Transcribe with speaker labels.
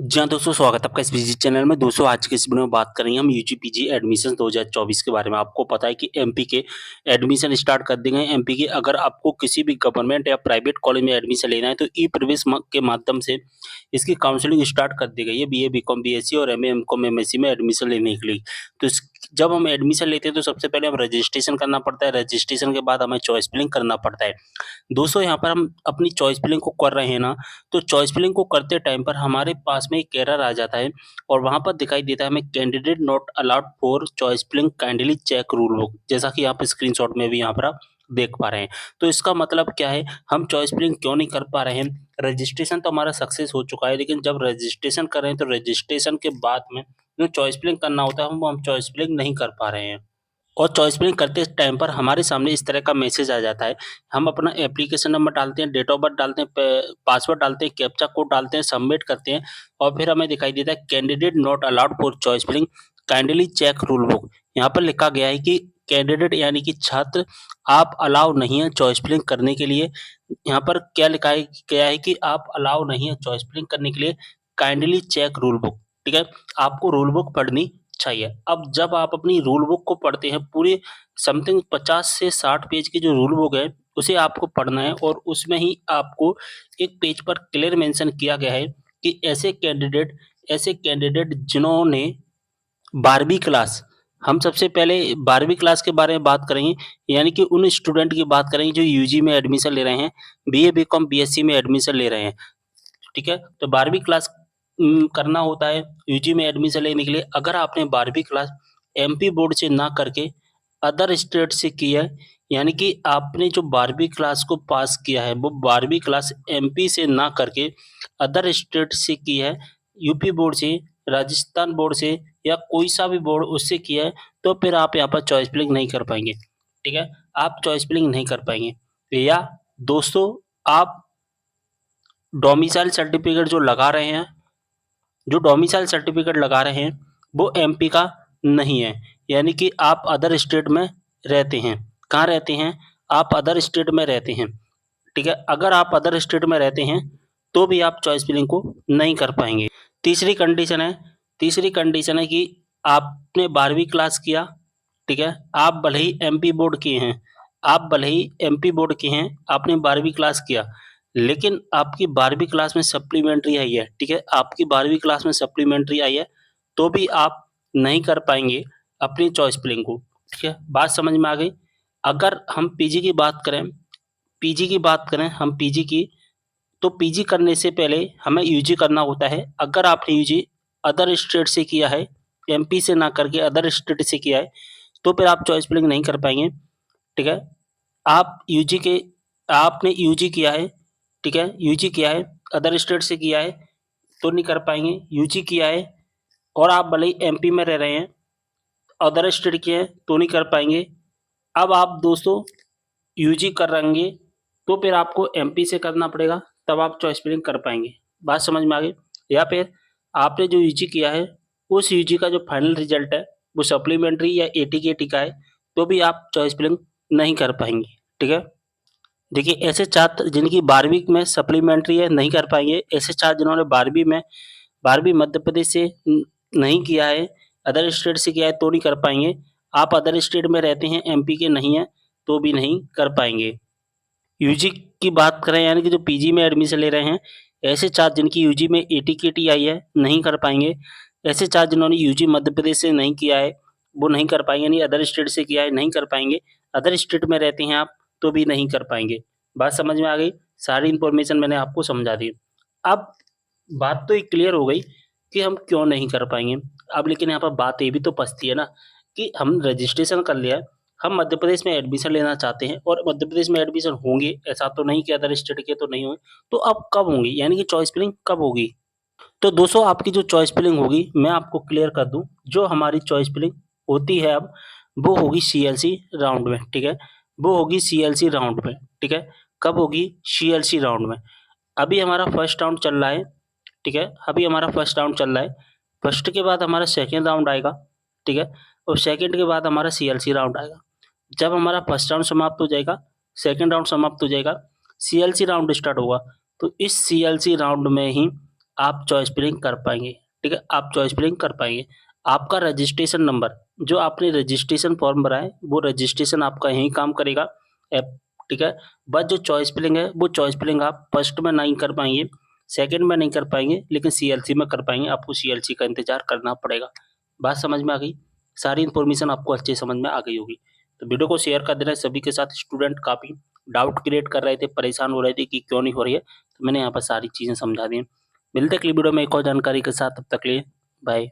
Speaker 1: जी हाँ, दोस्तों स्वागत है आपका इस विज़िट चैनल में। दोस्तों आज के इस वीडियो में बात करेंगे हम यूजी पीजी एडमिशन्स 2024 के बारे में। आपको पता है कि एमपी के एडमिशन स्टार्ट कर दिए गए हैं। एमपी के अगर आपको किसी भी गवर्नमेंट या प्राइवेट कॉलेज में एडमिशन लेना है तो ई-प्रवेश के माध्यम से इसकी काउंसलिंग स्टार्ट कर दी गई है। बीए, बीकॉम, बीएससी और एमए, एमकॉम, एमएससी में एडमिशन लेने के लिए। तो जब हम एडमिशन लेते हैं तो सबसे पहले हम रजिस्ट्रेशन करना पड़ता है। रजिस्ट्रेशन के बाद हमें चॉइस फिलिंग करना पड़ता है। दोस्तों यहाँ पर हम अपनी चॉइस फिलिंग को कर रहे हैं ना, तो चॉइस फिलिंग को करते टाइम पर हमारे पास में एक एरर आ जाता है और वहाँ पर दिखाई देता है हमें candidate not allowed for choice filling kindly check rule book, जैसा कि आप स्क्रीनशॉट में भी यहाँ पर आप देख पा रहे हैं। तो इसका मतलब क्या है, हम चॉइस फिलिंग क्यों नहीं कर पा रहे हैं? रजिस्ट्रेशन तो हमारा सक्सेस हो चुका है, लेकिन जब रजिस्ट्रेशन कर रहे हैं तो रजिस्ट्रेशन के बाद में जो चॉइस फिलिंग करना होता है वो हम चॉइस फिलिंग नहीं कर पा रहे हैं। और चॉइस फिलिंग करते टाइम पर हमारे सामने इस तरह का मैसेज आ जाता है। हम अपना एप्लीकेशन नंबर डालते हैं, डेट ऑफ बर्थ डालते हैं, पासवर्ड डालते हैं, कैप्चा कोड डालते हैं, सबमिट करते हैं और फिर हमें दिखाई देता है candidate not allowed for choice filling, kindly check rule book. यहाँ पर लिखा गया है कि कैंडिडेट यानी कि छात्र आप अलाउ नहीं है चॉइस फिलिंग करने के लिए। यहाँ पर क्या लिखा है गया है कि आप अलाउ नहीं है चॉइस फिलिंग करने के लिए, काइंडली चेक रूल बुक। ठीक है, आपको रूल बुक पढ़नी चाहिए। अब जब आप अपनी रूल बुक को पढ़ते हैं, पूरे समथिंग 50 से 60 पेज की जो रूल बुक है, उसे आपको पढ़ना है और उसमें ही आपको एक पेज पर क्लियर मेंशन किया गया है कि ऐसे कैंडिडेट जिन्होंने 12वीं क्लास, हम सबसे पहले 12वीं क्लास के बारे में बात करेंगे, यानी कि उन स्टूडेंट की बात करेंगे जो यूजी में एडमिशन ले रहे हैं, बीए, बीकॉम, बीएससी में एडमिशन ले रहे हैं। ठीक है? तो 12वीं क्लास करना होता है यूजी में एडमिशन लेने के लिए। अगर आपने 12वीं क्लास एमपी बोर्ड से ना करके अदर स्टेट से की है, यानी कि आपने जो 12वीं क्लास को पास किया है, वो 12वीं क्लास एमपी से ना करके अदर स्टेट से की है, यूपी बोर्ड से, राजस्थान बोर्ड से या कोई सा भी बोर्ड उससे किया है, तो फिर आप यहाँ पर चॉइस फिलिंग नहीं कर पाएँगे। ठीक है? आप चॉइस फिलिंग नहीं कर पाएँगे। या दोस्तों, आप डोमिसाइल सर्टिफिकेट जो डोमिसाइल सर्टिफिकेट लगा रहे हैं, वो एमपी का नहीं है। यानी कि आप अदर स्टेट में रहते हैं। कहाँ रहते हैं? आप अदर स्टेट में रहते हैं। ठीक है? अगर आप अदर स्टेट में रहते हैं, तो भी आप चॉइस फिलिंग को नहीं कर पाएँगे। तीसरी कंडीशन है तीसरी कंडीशन है कि आपने 12वीं क्लास किया, ठीक है? आप भले ही एमपी बोर्ड किए हैं, आपने 12वीं क्लास किया, लेकिन आपकी 12वीं क्लास में सप्लीमेंट्री आई है, ठीक है? आपकी 12वीं क्लास में सप्लीमेंट्री आई है, तो भी आप नहीं कर पाएँगे अपनी चॉइस फिलिंग को, ठीक है? बात समझ में आ गई? अगर हम पीजी की बात करें हम पीजी की, तो पीजी करने से पहले हमें यूजी करना होता है। अगर आपने यूजी अदर स्टेट से किया है, एमपी से ना करके अदर स्टेट से किया है, तो फिर आप चॉइस फिलिंग नहीं कर पाएँगे, ठीक है? आप यूजी के आपने यूजी किया है, ठीक है? यूजी किया है, अदर स्टेट से किया है, तो नहीं कर पाएँगे। यूजी किया है और आप भले ही एमपी में रह रहे हैं, अदर स्टेट के हैं, तो नहीं कर पाएँगे। अब आप दोस्तों यूजी कर रहेंगे, तो फिर आपको एमपी से करना पड़ेगा, तब आप चॉइस फिलिंग कर पाएँगे। बात समझ में आ गई? या फिर आपने जो यूजी किया है, उस यूजी का जो फाइनल रिज़ल्ट है, वो सप्लीमेंट्री या एटी-केटी का है, तो भी आप चॉइस फिलिंग नहीं कर पाएँगे। ठीक है? देखिए, ऐसे छात्र जिनकी 12वीं में सप्लीमेंट्री है, नहीं कर पाएँगे। ऐसे छात्र जिन्होंने 12वीं मध्य प्रदेश से नहीं किया है, अदर स्टेट से किया है, तो नहीं कर पाएँगे। आप अदर स्टेट में रहते हैं, एमपी के नहीं हैं, तो भी नहीं कर पाएँगे। यूजी की बात करें, यानी कि जो पीजी में एडमिशन ले रहे हैं, ऐसे छात्र जिनकी यूजी में एटी-केटी आई है, नहीं कर पाएँगे। ऐसे छात्र जिन्होंने यूजी मध्य प्रदेश से नहीं किया है, वो नहीं कर पाएँगे, यानी अदर स्टेट से किया है, नहीं कर पाएँगे। अदर स्टेट में रहते हैं आप, तो भी नहीं कर पाएँगे। बात समझ में आ गई? सारी इन्फॉर्मेशन मैंने आपको समझा दी। अब बात तो ये क्लियर हो गई कि हम क्यों नहीं कर पाएँगे। अब लेकिन यहाँ पर बात ये भी तो फँसती है ना कि हम रजिस्ट्रेशन कर लिया है, हम मध्य प्रदेश में एडमिशन लेना चाहते हैं और मध्य प्रदेश में एडमिशन होंगे, ऐसा तो नहीं कि अदर स्टेट के तो नहीं होंगे, तो अब कब होंगे? यानी कि चॉइस फिलिंग कब होगी? तो दोस्तों, आपकी जो चॉइस फिलिंग होगी, मैं आपको क्लियर कर दूँ, जो हमारी चॉइस फिलिंग होती है अब, वो होगी सीएलसी राउंड में, ठीक है? वो होगी सीएलसी राउंड में, ठीक है? कब होगी? सीएलसी राउंड में। अभी हमारा फर्स्ट राउंड चल रहा है, ठीक है? अभी हमारा फर्स्ट राउंड चल रहा है। फर्स्ट के बाद हमारा सेकंड राउंड आएगा, ठीक है? और सेकंड के बाद हमारा सीएलसी राउंड आएगा। जब हमारा फर्स्ट राउंड समाप्त हो जाएगा, सेकंड राउंड समाप्त हो जाएगा, सीएलसी राउंड स्टार्ट होगा। तो इस सीएलसी राउंड में ही आप चॉइस फिलिंग कर पाएँगे, ठीक है? आप चॉइस फिलिंग कर पाएँगे। आपका रजिस्ट्रेशन नंबर, जो आपने रजिस्ट्रेशन फॉर्म भरा है, वो रजिस्ट्रेशन आपका यहीं काम करेगा ऐप, ठीक है? बस जो चॉइस फिलिंग है, वो चॉइस फिलिंग आप फर्स्ट में नहीं कर पाएँगे, सेकंड में नहीं कर पाएँगे, लेकिन सीएलसी में कर पाएँगे। आपको सीएलसी का इंतज़ार करना पड़ेगा। बात समझ में आ गई? सारी इन्फॉर्मेशन आपको अच्छे समझ में आ गई होगी। तो वीडियो को शेयर कर देना सभी के साथ। स्टूडेंट काफ़ी डाउट क्रिएट कर रहे थे, परेशान हो रहे थे कि क्यों नहीं हो रही है, तो मैंने यहाँ पर सारी चीज़ें समझा दी हैं। मिलते हैं अगली वीडियो में एक और जानकारी के साथ, तब तक के लिए बाय।